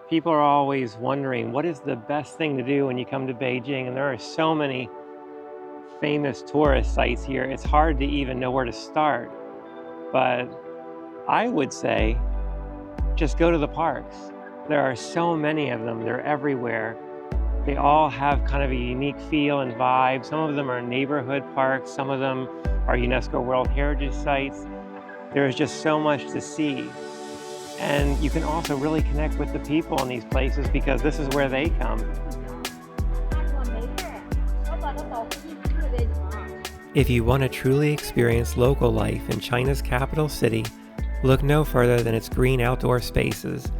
People are always wondering what is the best thing to do when you come to Beijing, and there are so many famous tourist sites here. It's hard to even know where to start. But I would say just go to the parks. There are so many of them, they're everywhere. They all have kind of a unique feel and vibe. Some of them are neighborhood parks, some of them are UNESCO World Heritage Sites. There's just so much to see. And you can also really connect with the people in these places because this is where they come. If you want to truly experience local life in China's capital city, look no further than its green outdoor spaces.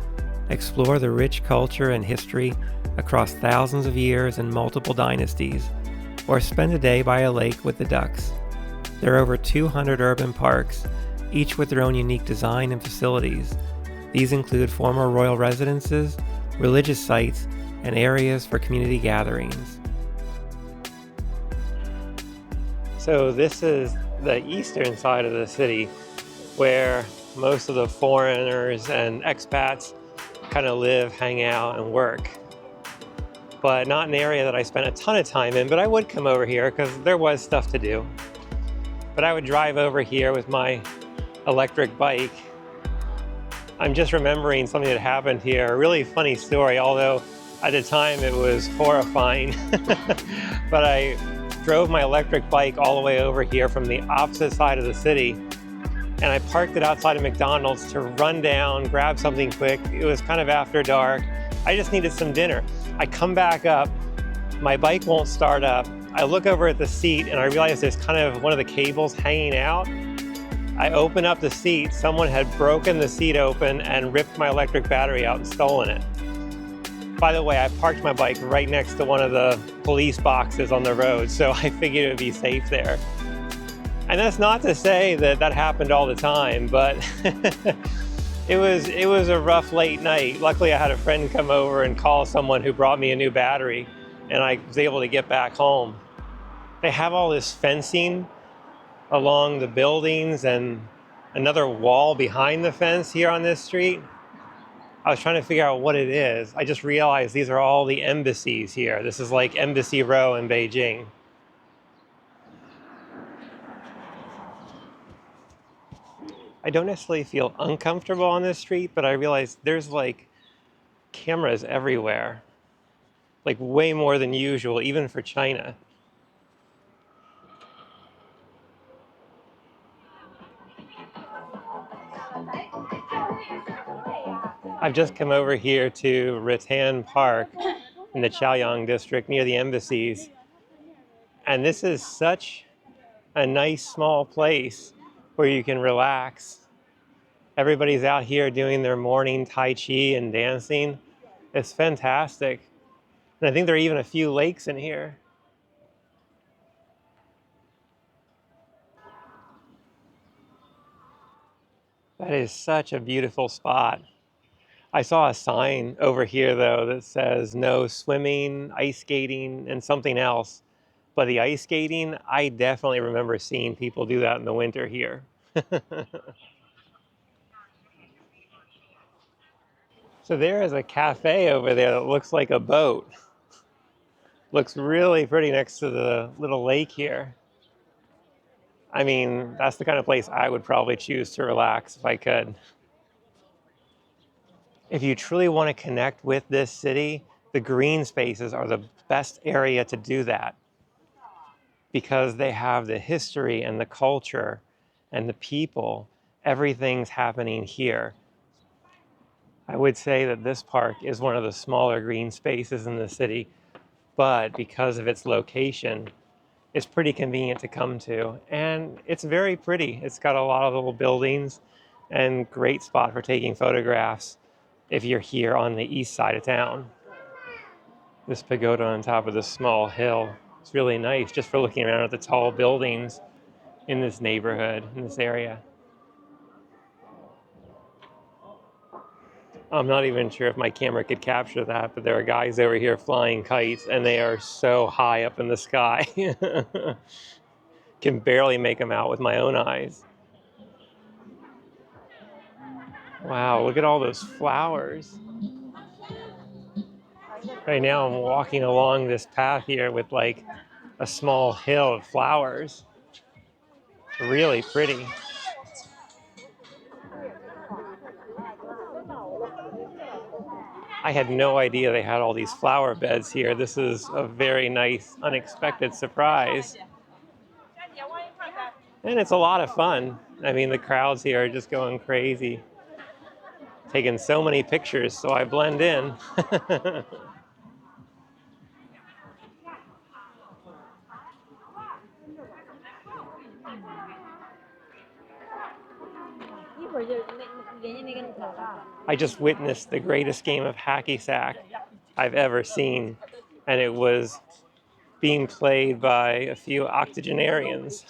Explore the rich culture and history across thousands of years and multiple dynasties, or spend a day by a lake with the ducks. There are over 200 urban parks, each with their own unique design and facilities. These include former royal residences, religious sites, and areas for community gatherings. So this is the eastern side of the city where most of the foreigners and expats kind of live, hang out, and work. But not an area that I spent a ton of time in, but I would come over here because there was stuff to do. But I would drive over here with my electric bike. I'm just remembering something that happened here, a really funny story, although at the time it was horrifying. But I drove my electric bike all the way over here from the opposite side of the city, and I parked it outside of McDonald's to run down, grab something quick. It was kind of after dark. I just needed some dinner. I come back up, my bike won't start up. I look over at the seat and I realize there's kind of one of the cables hanging out. I open up the seat, someone had broken the seat open and ripped my electric battery out and stolen it. By the way, I parked my bike right next to one of the police boxes on the road, so I figured it would be safe there. And that's not to say that that happened all the time, but it was a rough late night. Luckily, I had a friend come over and call someone who brought me a new battery, and I was able to get back home. They have all this fencing along the buildings and another wall behind the fence here on this street. I was trying to figure out what it is. I just realized these are all the embassies here. This is like Embassy Row in Beijing. I don't necessarily feel uncomfortable on this street, but I realized there's like cameras everywhere. Like way more than usual, even for China. I've just come over here to Ritan Park in the Chaoyang district near the embassies. And this is such a nice small place where you can relax. Everybody's out here doing their morning Tai Chi and dancing. It's fantastic. And I think there are even a few lakes in here. That is such a beautiful spot. I saw a sign over here, though, that says no swimming, ice skating, and something else. But the ice skating, I definitely remember seeing people do that in the winter here. So there is a cafe over there that looks like a boat. Looks really pretty next to the little lake here. I mean, that's the kind of place I would probably choose to relax if I could. If you truly want to connect with this city, the green spaces are the best area to do that because they have the history and the culture and the people. Everything's happening here. I would say that this park is one of the smaller green spaces in the city, but because of its location, it's pretty convenient to come to. And it's very pretty. It's got a lot of little buildings and great spot for taking photographs if you're here on the east side of town. This pagoda on top of this small hill, it's really nice just for looking around at the tall buildings in this neighborhood, in this area. I'm not even sure if my camera could capture that, but there are guys over here flying kites and they are so high up in the sky. Can barely make them out with my own eyes. Wow, look at all those flowers. Right now I'm walking along this path here with like a small hill of flowers. Really pretty. I had no idea they had all these flower beds here. This is a very nice, unexpected surprise. And it's a lot of fun. I mean, the crowds here are just going crazy. Taking so many pictures, so I blend in. I just witnessed the greatest game of hacky sack I've ever seen, and it was being played by a few octogenarians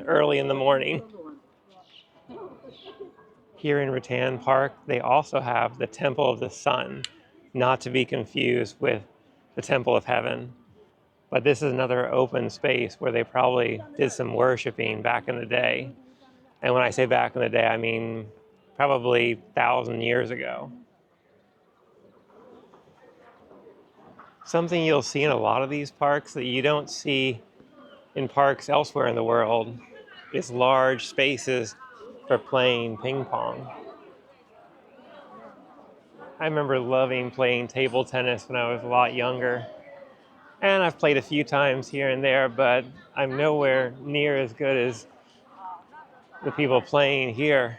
early in the morning. Here in Ritan Park, they also have the Temple of the Sun, not to be confused with the Temple of Heaven. But this is another open space where they probably did some worshiping back in the day. And when I say back in the day, I mean probably 1,000 years ago. Something you'll see in a lot of these parks that you don't see in parks elsewhere in the world is large spaces for playing ping pong. I remember loving playing table tennis when I was a lot younger. And I've played a few times here and there, but I'm nowhere near as good as the people playing here.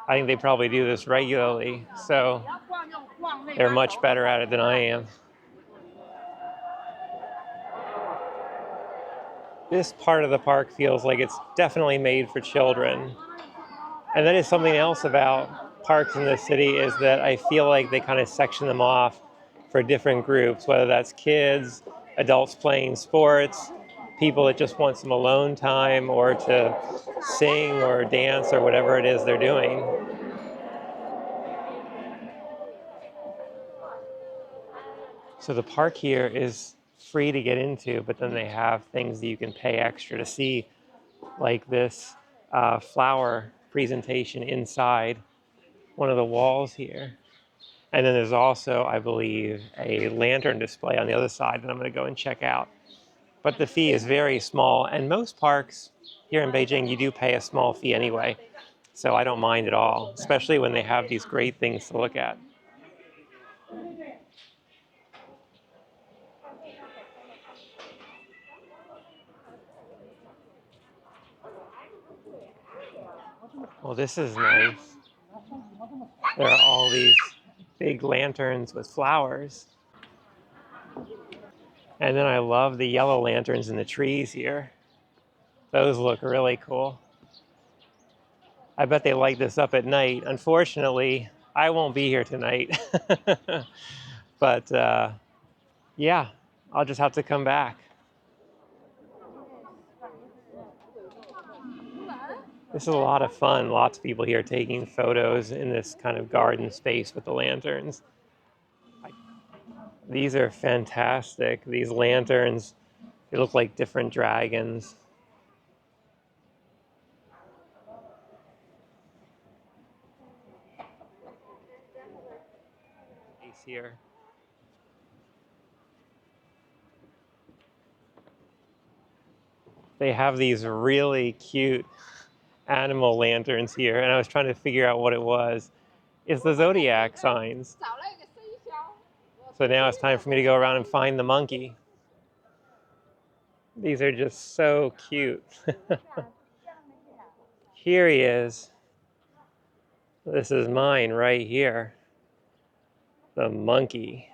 I think they probably do this regularly, so they're much better at it than I am. This part of the park feels like it's definitely made for children. And that is something else about parks in this city, is that I feel like they kind of section them off for different groups, whether that's kids, adults playing sports, people that just want some alone time or to sing or dance or whatever it is they're doing. So the park here is free to get into, but then they have things that you can pay extra to see, like this flower presentation inside one of the walls here. And then there's also, I believe, a lantern display on the other side that I'm going to go and check out. But the fee is very small, and most parks here in Beijing, you do pay a small fee anyway. So I don't mind at all, especially when they have these great things to look at. Well, this is nice. There are all these big lanterns with flowers. And then I love the yellow lanterns in the trees here. Those look really cool. I bet they light this up at night. Unfortunately, I won't be here tonight. But yeah, I'll just have to come back. This is a lot of fun. Lots of people here taking photos in this kind of garden space with the lanterns. These are fantastic. These lanterns, they look like different dragons. Here. They have these really cute animal lanterns here, and I was trying to figure out what it was. It's the zodiac signs. So now it's time for me to go around and find the monkey. These are just so cute. Here he is. This is mine right here. The monkey.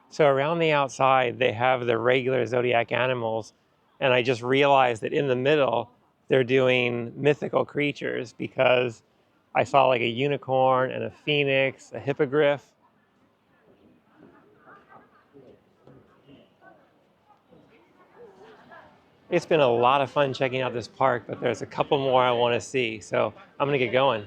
So around the outside, they have the regular zodiac animals, and I just realized that in the middle, they're doing mythical creatures, because I saw like a unicorn and a phoenix, a hippogriff. It's been a lot of fun checking out this park, but there's a couple more I want to see, so I'm gonna get going.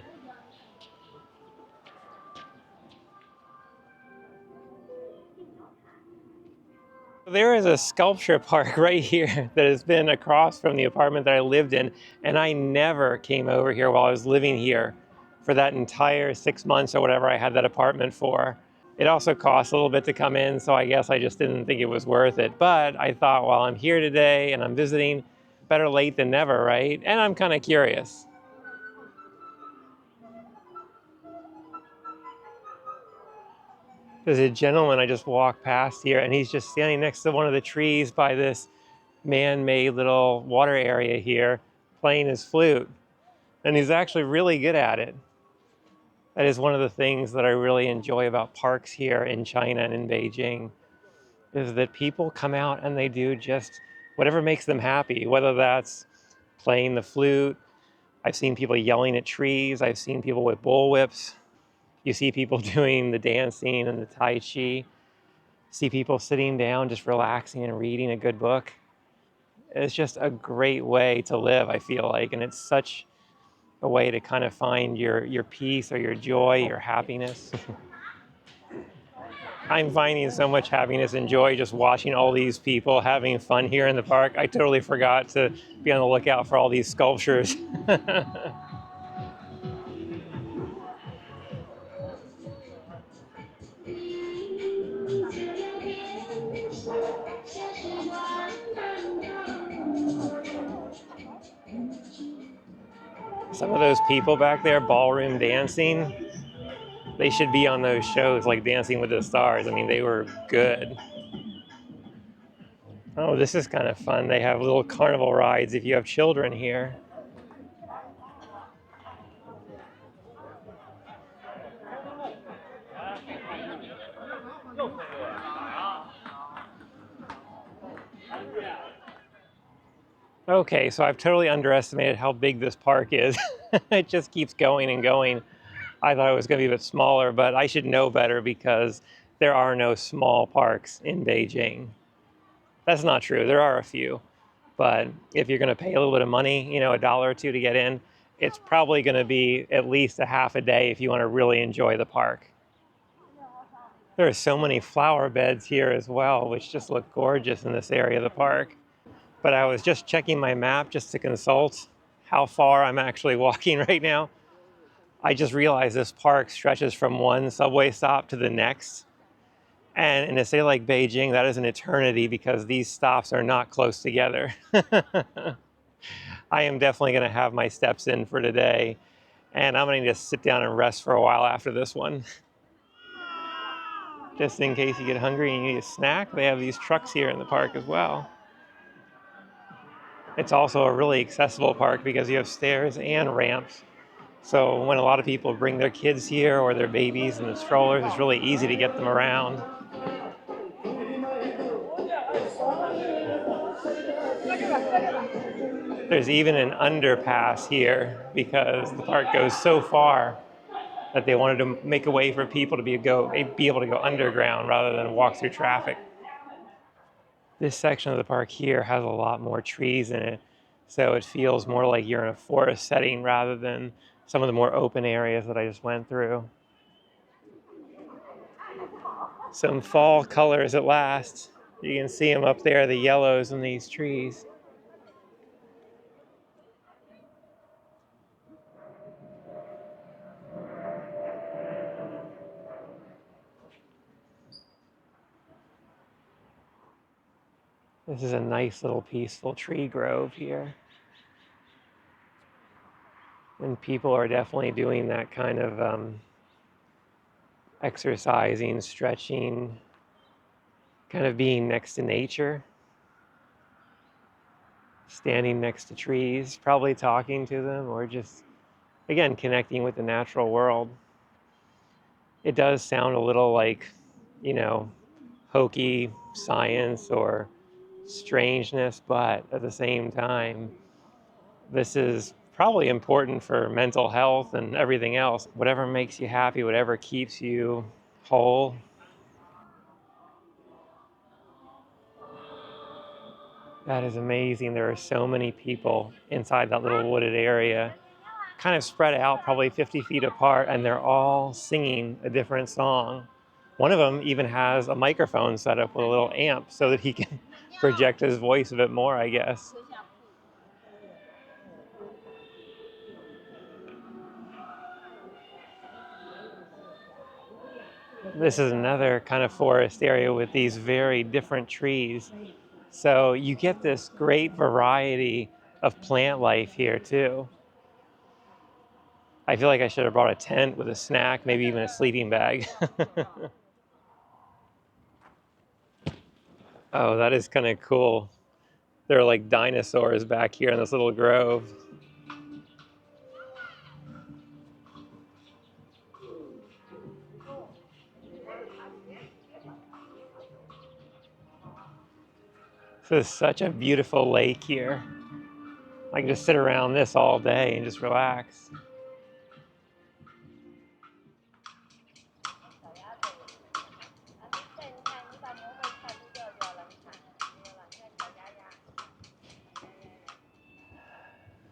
There is a sculpture park right here that has been across from the apartment that I lived in, and I never came over here while I was living here for that entire 6 months or whatever I had that apartment for. It also costs a little bit to come in, so I guess I just didn't think it was worth it. But I thought, well, I'm here today and I'm visiting, better late than never, right? And I'm kind of curious. There's a gentleman I just walked past here, and he's just standing next to one of the trees by this man-made little water area here, playing his flute. And he's actually really good at it. That is one of the things that I really enjoy about parks here in China and in Beijing, is that people come out and they do just whatever makes them happy, whether that's playing the flute. I've seen people yelling at trees. I've seen people with bullwhips. You see people doing the dancing and the tai chi. See people sitting down, just relaxing and reading a good book. It's just a great way to live, I feel like, and it's such a way to kind of find your peace or your joy, your happiness. I'm finding so much happiness and joy just watching all these people having fun here in the park. I totally forgot to be on the lookout for all these sculptures. Some of those people back there ballroom dancing, they should be on those shows like Dancing with the Stars. I mean, they were good. Oh, this is kind of fun. They have little carnival rides if you have children here. Okay, so I've totally underestimated how big this park is. It just keeps going and going. I thought it was going to be a bit smaller, but I should know better because there are no small parks in Beijing. That's not true. There are a few. But if you're going to pay a little bit of money, a dollar or two to get in, it's probably going to be at least a half a day if you want to really enjoy the park. There are so many flower beds here as well, which just look gorgeous in this area of the park. But I was just checking my map just to consult how far I'm actually walking right now. I just realized this park stretches from one subway stop to the next. And in a city like Beijing, that is an eternity because these stops are not close together. I am definitely going to have my steps in for today. And I'm going to just sit down and rest for a while after this one. Just in case you get hungry and you need a snack, they have these trucks here in the park as well. It's also a really accessible park because you have stairs and ramps. So when a lot of people bring their kids here or their babies in the strollers, it's really easy to get them around. There's even an underpass here because the park goes so far that they wanted to make a way for people to be able to go underground rather than walk through traffic. This section of the park here has a lot more trees in it, so it feels more like you're in a forest setting rather than some of the more open areas that I just went through. Some fall colors at last. You can see them up there, the yellows in these trees. This is a nice little peaceful tree grove here. And people are definitely doing that kind of exercising, stretching, kind of being next to nature. Standing next to trees, probably talking to them, or just, again, connecting with the natural world. It does sound a little like, hokey science or strangeness, but at the same time, this is probably important for mental health and everything else. Whatever makes you happy, whatever keeps you whole. That is amazing. There are so many people inside that little wooded area, kind of spread out, probably 50 feet apart, and they're all singing a different song. One of them even has a microphone set up with a little amp so that he can project his voice a bit more, I guess. This is another kind of forest area with these very different trees. So you get this great variety of plant life here too. I feel like I should have brought a tent with a snack, maybe even a sleeping bag. Oh, that is kind of cool. There are like dinosaurs back here in this little grove. This is such a beautiful lake here. I can just sit around this all day and just relax.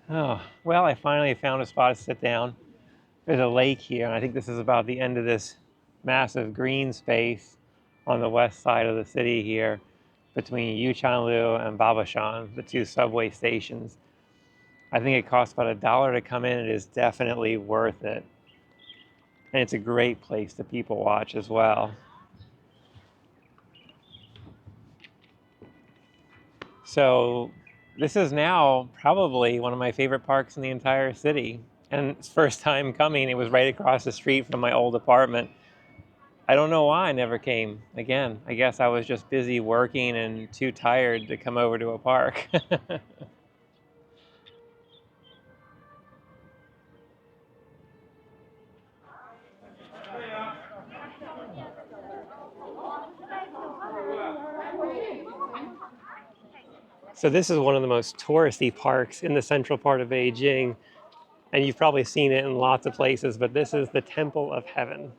Oh, well, I finally found a spot to sit down. There's a lake here, and I think this is about the end of this massive green space on the west side of the city here between Yuchanlu and Babashan, the two subway stations. I think it costs about $1 to come in. It is definitely worth it. And it's a great place to people watch as well. So this is now probably one of my favorite parks in the entire city. And it's first time coming. It was right across the street from my old apartment. I don't know why I never came. Again, I guess I was just busy working and too tired to come over to a park. So this is one of the most touristy parks in the central part of Beijing. And you've probably seen it in lots of places, but this is the Temple of Heaven.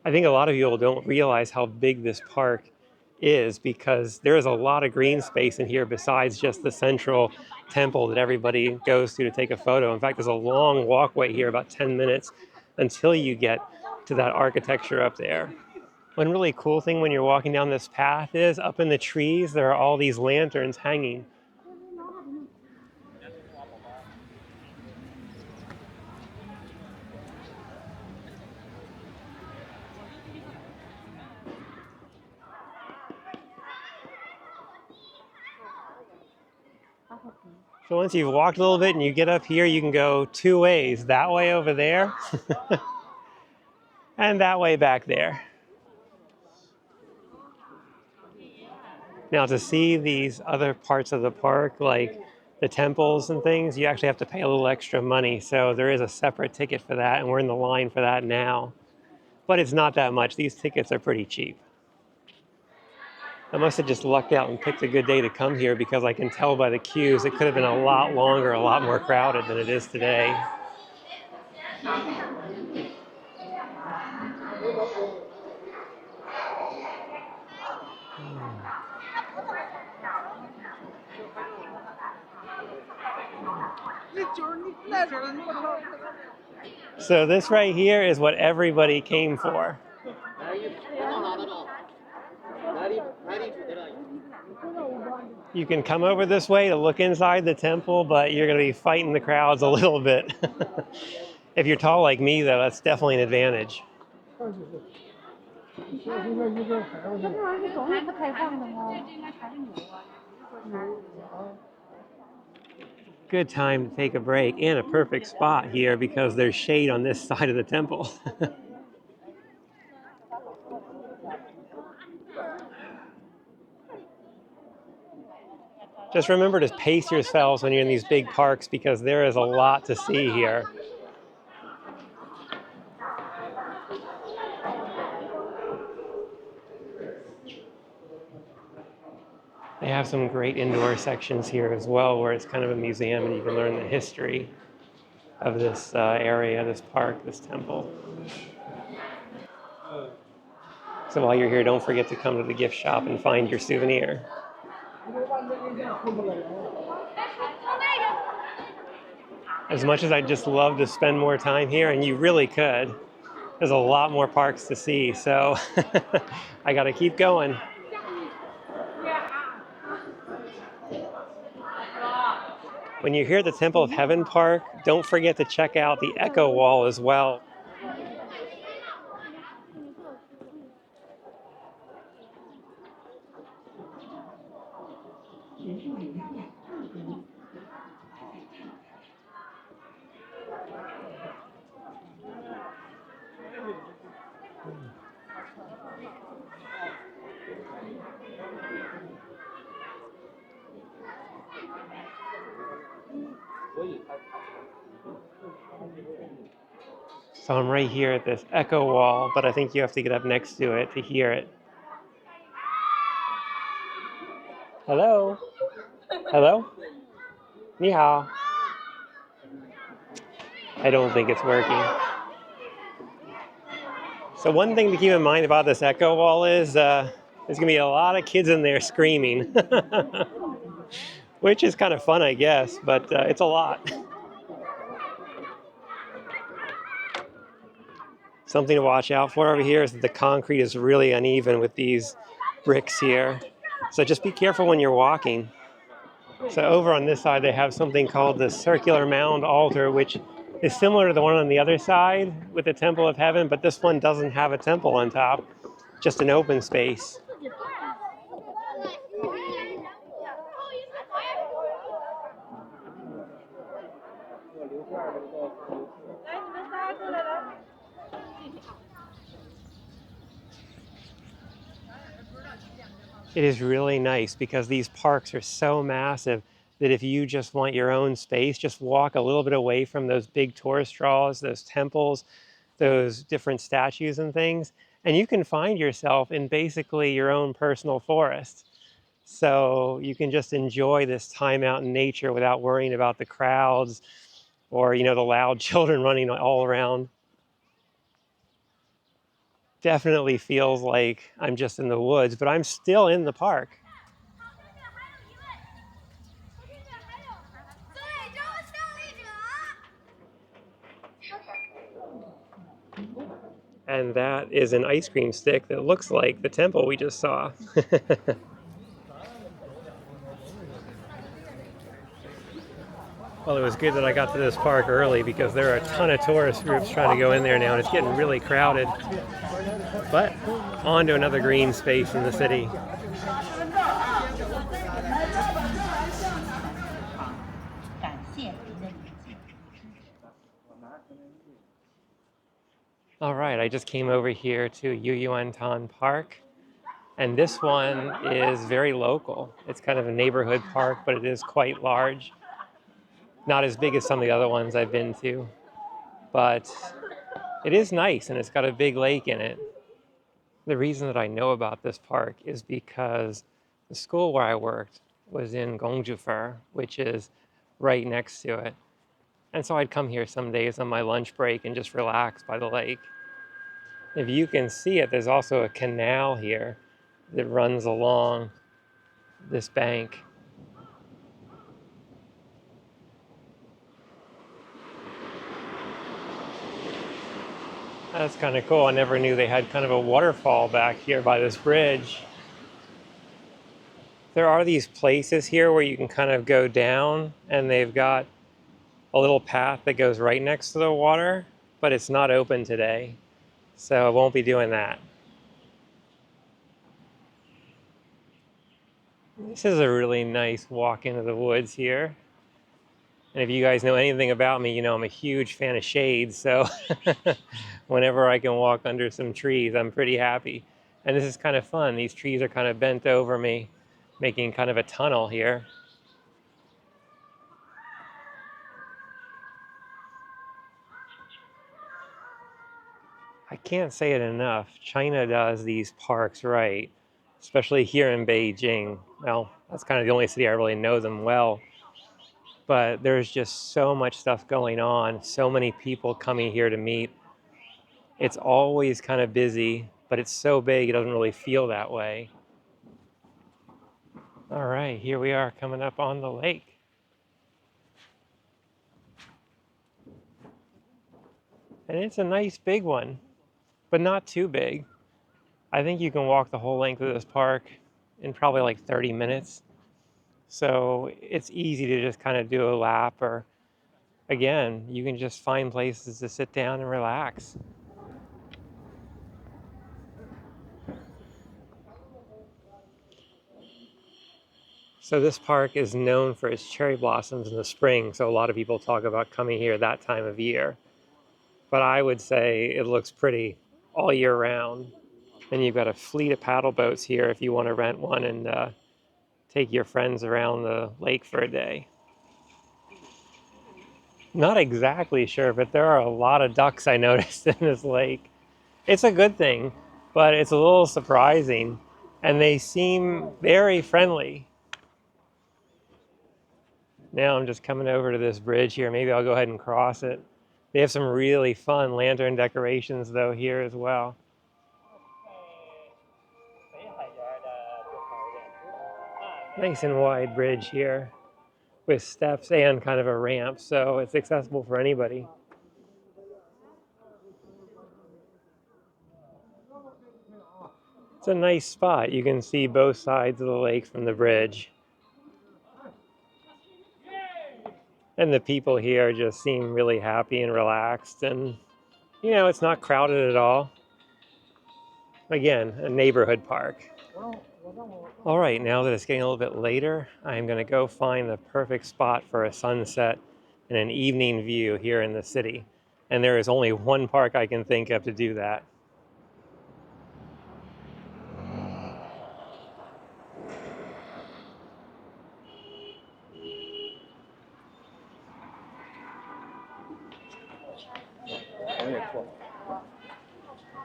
I think a lot of people don't realize how big this park is because there is a lot of green space in here besides just the central temple that everybody goes to take a photo. In fact, there's a long walkway here, about 10 minutes, until you get to that architecture up there. One really cool thing when you're walking down this path is up in the trees, there are all these lanterns hanging. So once you've walked a little bit and you get up here, you can go two ways, that way over there and that way back there. Now to see these other parts of the park, like the temples and things, you actually have to pay a little extra money. So there is a separate ticket for that, and we're in the line for that now. But it's not that much. These tickets are pretty cheap. I must have just lucked out and picked a good day to come here because I can tell by the queues it could have been a lot longer, a lot more crowded than it is today. So this right here is what everybody came for. You can come over this way to look inside the temple, but you're going to be fighting the crowds a little bit. If you're tall like me, though, that's definitely an advantage. Good time to take a break and a perfect spot here because there's shade on this side of the temple. Just remember to pace yourselves when you're in these big parks because there is a lot to see here. They have some great indoor sections here as well where it's kind of a museum and you can learn the history of this area, this park, this temple. So while you're here, don't forget to come to the gift shop and find your souvenir. As much as I'd just love to spend more time here, and you really could, there's a lot more parks to see, so I gotta keep going. When you're here at the Temple of Heaven Park, don't forget to check out the Echo Wall as well. So I'm right here at this echo wall, but I think you have to get up next to it to hear it. Hello? Hello? Ni hao. I don't think it's working. So one thing to keep in mind about this echo wall is there's going to be a lot of kids in there screaming, which is kind of fun, I guess, but it's a lot. Something to watch out for over here is that the concrete is really uneven with these bricks here. So just be careful when you're walking. So over on this side, they have something called the Circular Mound Altar, which is similar to the one on the other side with the Temple of Heaven, but this one doesn't have a temple on top, just an open space. It is really nice because these parks are so massive that if you just want your own space, just walk a little bit away from those big tourist draws, those temples, those different statues and things, and you can find yourself in basically your own personal forest. So you can just enjoy this time out in nature without worrying about the crowds or, the loud children running all around. Definitely feels like I'm just in the woods, but I'm still in the park. And that is an ice cream stick that looks like the temple we just saw. Well, it was good that I got to this park early because there are a ton of tourist groups trying to go in there now, and it's getting really crowded. But on to another green space in the city. All right, I just came over here to Yuyuantan Park, and this one is very local. It's kind of a neighborhood park, but it is quite large. Not as big as some of the other ones I've been to, but it is nice, and it's got a big lake in it. The reason that I know about this park is because the school where I worked was in Gongjufer, which is right next to it. And so I'd come here some days on my lunch break and just relax by the lake. If you can see it, there's also a canal here that runs along this bank. That's kind of cool. I never knew they had kind of a waterfall back here by this bridge. There are these places here where you can kind of go down, and they've got a little path that goes right next to the water, but it's not open today, so I won't be doing that. This is a really nice walk into the woods here. And if you guys know anything about me, I'm a huge fan of shades, so whenever I can walk under some trees, I'm pretty happy. And this is kind of fun. These trees are kind of bent over me, making kind of a tunnel here. I can't say it enough. China does these parks right, especially here in Beijing. Well, that's kind of the only city I really know them well. But there's just so much stuff going on, so many people coming here to meet. It's always kind of busy, but it's so big it doesn't really feel that way. All right, here we are coming up on the lake. And it's a nice big one, but not too big. I think you can walk the whole length of this park in probably like 30 minutes. So it's easy to just kind of do a lap, or again, you can just find places to sit down and relax. So this park is known for its cherry blossoms in the spring, so a lot of people talk about coming here that time of year. But I would say it looks pretty all year round. And you've got a fleet of paddle boats here if you want to rent one and take your friends around the lake for a day. Not exactly sure, but there are a lot of ducks I noticed in this lake. It's a good thing, but it's a little surprising, and they seem very friendly. Now I'm just coming over to this bridge here. Maybe I'll go ahead and cross it. They have some really fun lantern decorations though here as well. Nice and wide bridge here with steps and kind of a ramp, so it's accessible for anybody. It's a nice spot. You can see both sides of the lake from the bridge. And the people here just seem really happy and relaxed, and you know, it's not crowded at all. Again, a neighborhood park. All right, now that it's getting a little bit later, I'm going to go find the perfect spot for a sunset and an evening view here in the city. And there is only one park I can think of to do that.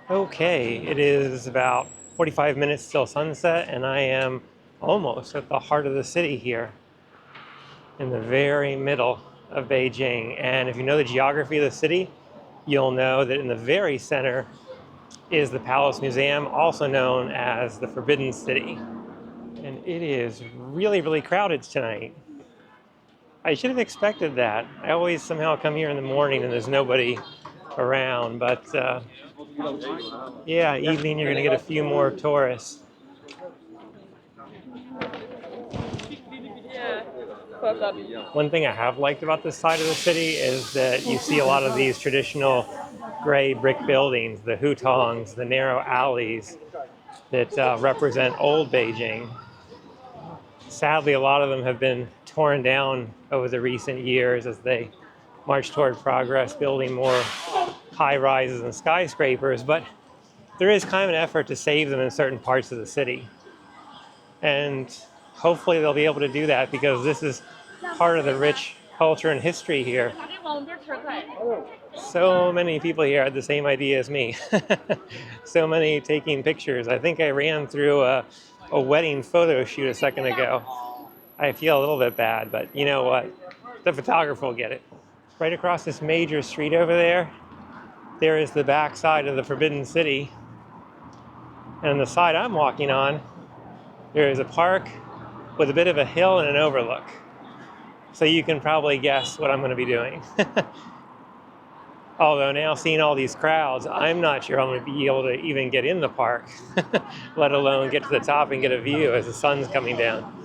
Okay, it is about 45 minutes till sunset, and I am almost at the heart of the city here, in the very middle of Beijing. And if you know the geography of the city, you'll know that in the very center is the Palace Museum, also known as the Forbidden City. And it is really, really crowded tonight. I should have expected that. I always somehow come here in the morning and there's nobody around, but yeah, evening you're gonna get a few more tourists. One thing I have liked about this side of the city is that you see a lot of these traditional gray brick buildings, the hutongs, the narrow alleys that represent old Beijing. Sadly, a lot of them have been torn down over the recent years as they march toward progress, building more high rises and skyscrapers, but there is kind of an effort to save them in certain parts of the city. And hopefully they'll be able to do that because this is part of the rich culture and history here. So many people here had the same idea as me. So many taking pictures. I think I ran through a wedding photo shoot a second ago. I feel a little bit bad, but you know what? The photographer will get it. Right across this major street over there, there is the back side of the Forbidden City. And on the side I'm walking on, there is a park with a bit of a hill and an overlook. So you can probably guess what I'm going to be doing. Although now seeing all these crowds, I'm not sure I'm going to be able to even get in the park, let alone get to the top and get a view as the sun's coming down.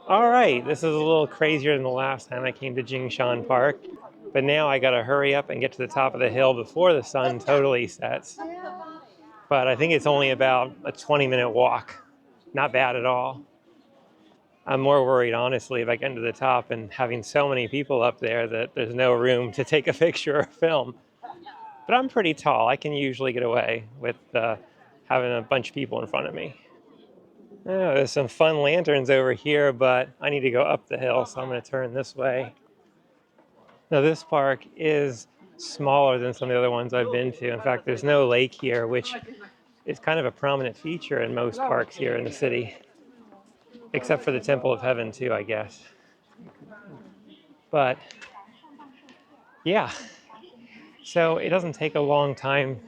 All right, this is a little crazier than the last time I came to Jingshan Park, but now I got to hurry up and get to the top of the hill before the sun totally sets. But I think it's only about a 20-minute walk. Not bad at all. I'm more worried, honestly, if I get to the top and having so many people up there that there's no room to take a picture or film. But I'm pretty tall. I can usually get away with having a bunch of people in front of me. Oh, there's some fun lanterns over here, but I need to go up the hill, so I'm going to turn this way. Now, this park is smaller than some of the other ones I've been to. In fact, there's no lake here, which is kind of a prominent feature in most parks here in the city. Except for the Temple of Heaven, too, I guess. But, yeah. So it doesn't take a long time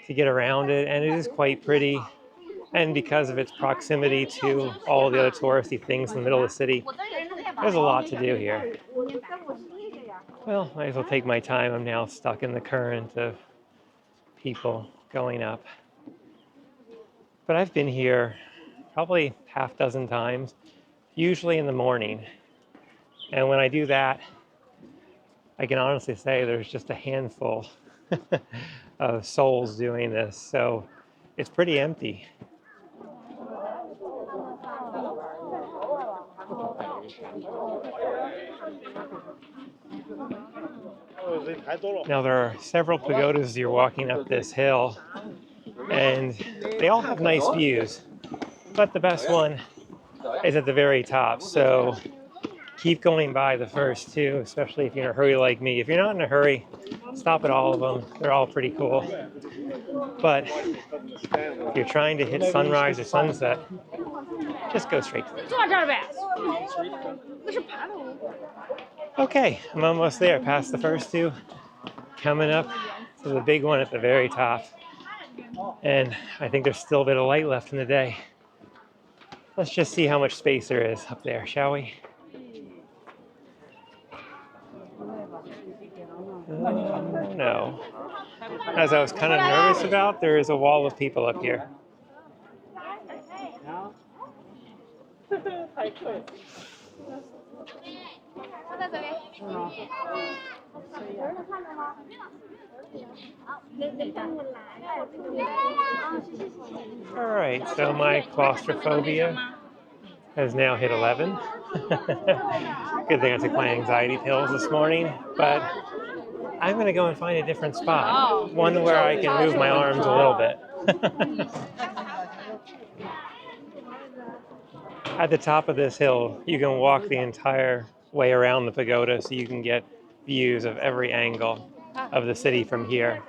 to get around it, and it is quite pretty. And because of its proximity to all the other touristy things in the middle of the city, there's a lot to do here. Well, might as well take my time. I'm now stuck in the current of people going up. But I've been here probably half dozen times, usually in the morning. And when I do that, I can honestly say there's just a handful of souls doing this. So it's pretty empty. Now there are several pagodas as you're walking up this hill, and they all have nice views, but the best one is at the very top. So keep going by the first two, especially if you're in a hurry like me. If you're not in a hurry, stop at all of them. They're all pretty cool. But if you're trying to hit sunrise or sunset, just go straight to them. Okay, I'm almost there, past the first two. Coming up to the big one at the very top. And I think there's still a bit of light left in the day. Let's just see how much space there is up there, shall we? No. As I was kind of nervous about, there is a wall of people up here. All right, so my claustrophobia has now hit 11. Good thing I took my anxiety pills this morning, but I'm going to go and find a different spot, one where I can move my arms a little bit. At the top of this hill, you can walk the entire way around the pagoda so you can get views of every angle of the city from here.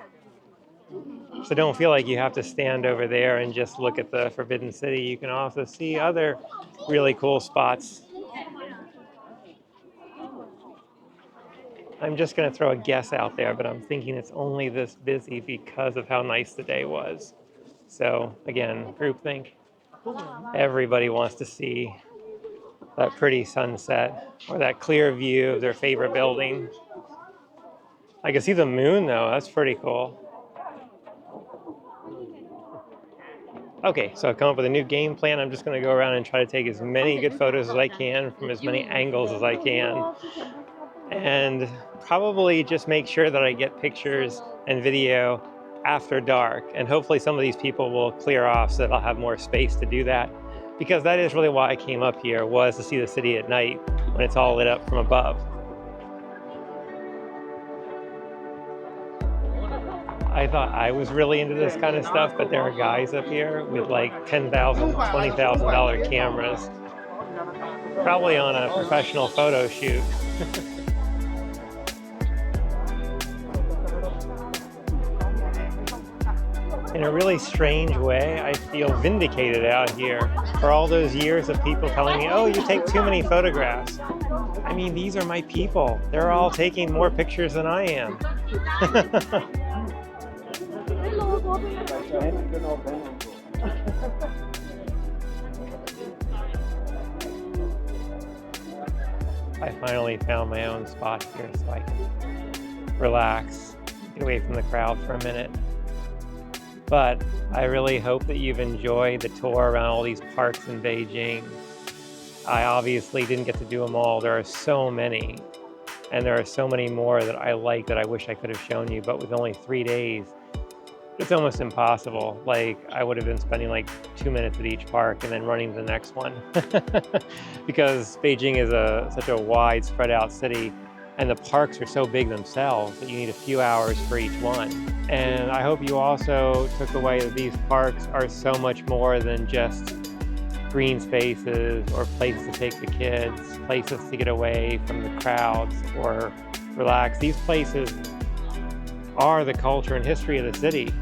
So don't feel like you have to stand over there and just look at the Forbidden City. You can also see other really cool spots. I'm just going to throw a guess out there, but I'm thinking it's only this busy because of how nice the day was. So again, groupthink. Everybody wants to see that pretty sunset or that clear view of their favorite building. I can see the moon though, that's pretty cool. Okay, so I've come up with a new game plan. I'm just going to go around and try to take as many good photos as I can from as many angles as I can. And probably just make sure that I get pictures and video after dark. And hopefully some of these people will clear off so that I'll have more space to do that. Because that is really why I came up here, was to see the city at night when it's all lit up from above. I thought I was really into this kind of stuff, but there are guys up here with like $10,000, $20,000 cameras, probably on a professional photo shoot. In a really strange way, I feel vindicated out here for all those years of people telling me, oh, you take too many photographs. I mean, these are my people. They're all taking more pictures than I am. I finally found my own spot here so I can relax, get away from the crowd for a minute. But I really hope that you've enjoyed the tour around all these parks in Beijing. I obviously didn't get to do them all. There are so many, and there are so many more that I like that I wish I could have shown you, but with only 3 days, it's almost impossible. Like, I would have been spending like 2 minutes at each park and then running to the next one. Because Beijing is such a wide, spread out city, and the parks are so big themselves that you need a few hours for each one. And I hope you also took away that these parks are so much more than just green spaces or places to take the kids, places to get away from the crowds or relax. These places are the culture and history of the city.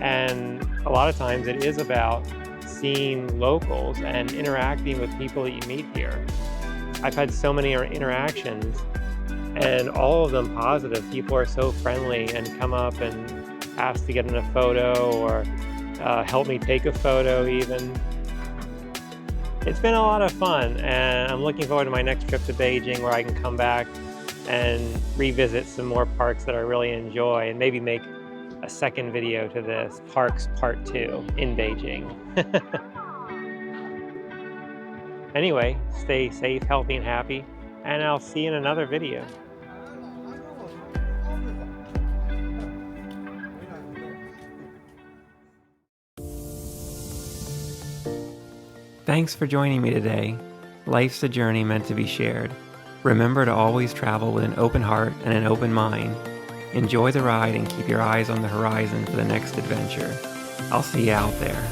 And a lot of times it is about seeing locals and interacting with people that you meet here. I've had so many interactions, and all of them positive. People are so friendly and come up and ask to get in a photo or help me take a photo even. It's been a lot of fun, and I'm looking forward to my next trip to Beijing where I can come back and revisit some more parks that I really enjoy and maybe make a second video to this, Parks Part 2 in Beijing. Anyway, stay safe, healthy, and happy, and I'll see you in another video. Thanks for joining me today. Life's a journey meant to be shared. Remember to always travel with an open heart and an open mind. Enjoy the ride and keep your eyes on the horizon for the next adventure. I'll see you out there.